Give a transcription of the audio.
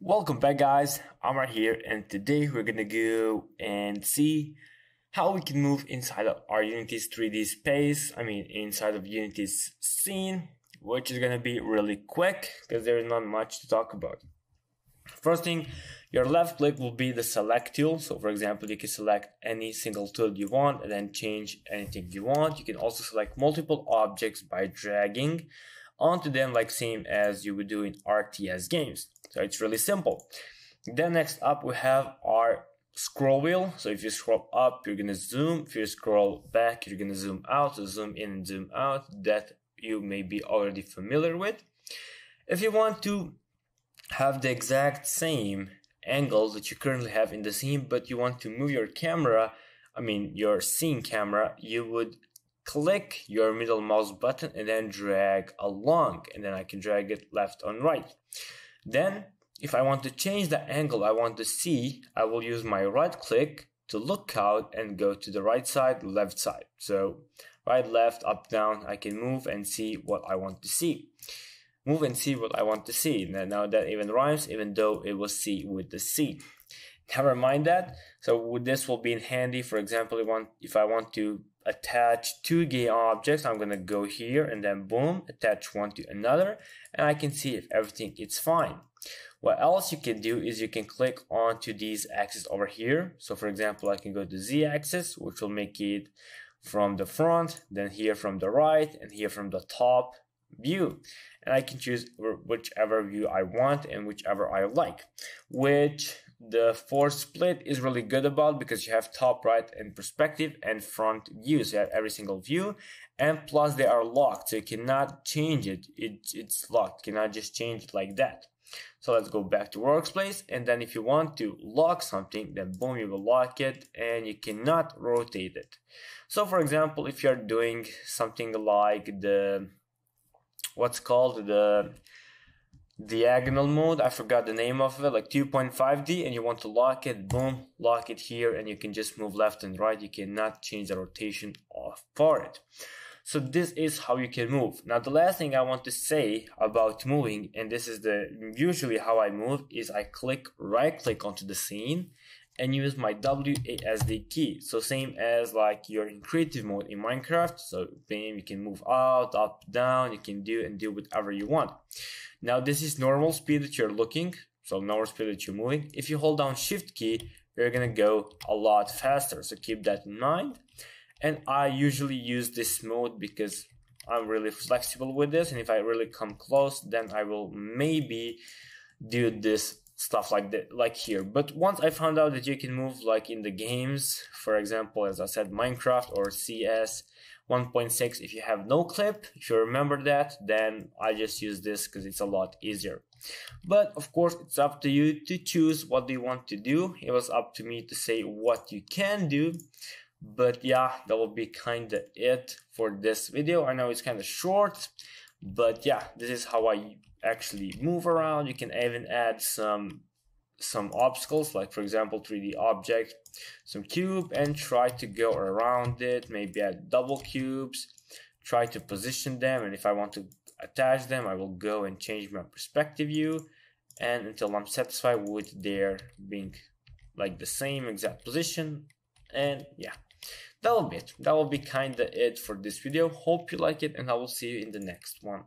Welcome back, guys. Amar here, and today we're gonna go and see how we can move inside of our Unity's 3D space. Inside of Unity's scene, which is gonna be really quick because there is not much to talk about. First thing, your left click will be the select tool. So for example, you can select any single tool you want and then change anything you want. You can also select multiple objects by dragging onto them, like same as you would do in RTS games. So it's really simple. Then next up we have our scroll wheel. So if you scroll up, you're gonna zoom. If you scroll back, you're gonna zoom out. So zoom in and zoom out, that you may be already familiar with. If you want to have the exact same angle that you currently have in the scene, but you want to move your camera, your scene camera, you would click your middle mouse button and then drag along, and then I can drag it left and right. Then if I want to change the angle I want to see, I will use my right click to look out and go to the right side, left side. So right, left, up, down, I can move and see what I want to see. Move and see what I want to see. Now that even rhymes, even though it was C with the C. Never mind that. So this will be in handy. For example, if I want to attach two gay objects, I'm gonna go here and then boom, attach one to another, and I can see if everything is fine. What else you can do is you can click onto these axes over here. So for example, I can go to Z axis, which will make it from the front, then here from the right, and here from the top view. And I can choose whichever view I want and whichever I like, which the force split is really good about, because you have top, right, and perspective and front views. You have every single view, and plus they are locked, so you cannot change it. It's locked. You cannot just change it like that. So let's go back to workspace, and then if you want to lock something, then boom, you will lock it, and you cannot rotate it. So for example, if you're doing something like the what's called the diagonal mode, I forgot the name of it, like 2.5D, and you want to lock it, boom, lock it here, and you can just move left and right. You cannot change the rotation off for it. So this is how you can move. Now the last thing I want to say about moving, and this is usually how I move, is I right click onto the scene and use my WASD key. So same as like you're in creative mode in Minecraft. So bam, you can move out, up, down, you can do whatever you want. Now this is normal speed that you're looking, so normal speed that you're moving. If you hold down shift key, you're gonna go a lot faster, so keep that in mind. And I usually use this mode because I'm really flexible with this, and if I really come close, then I will maybe do this stuff like that, like here. But once I found out that you can move like in the games, for example, as I said, Minecraft or CS 1.6, if you have no clip, if you remember that, then I just use this because it's a lot easier. But of course, it's up to you to choose what you want to do. It was up to me to say what you can do. But yeah, that will be kind of it for this video. I know it's kind of short, but yeah, this is how I actually move around. You can even add some obstacles, like for example 3D object, some cube, and try to go around it. Maybe add double cubes, try to position them, and if I want to attach them, I will go and change my perspective view, and until I'm satisfied with their being like the same exact position. And yeah, that will be it. That will be kind of it for this video. Hope you like it, and I will see you in the next one.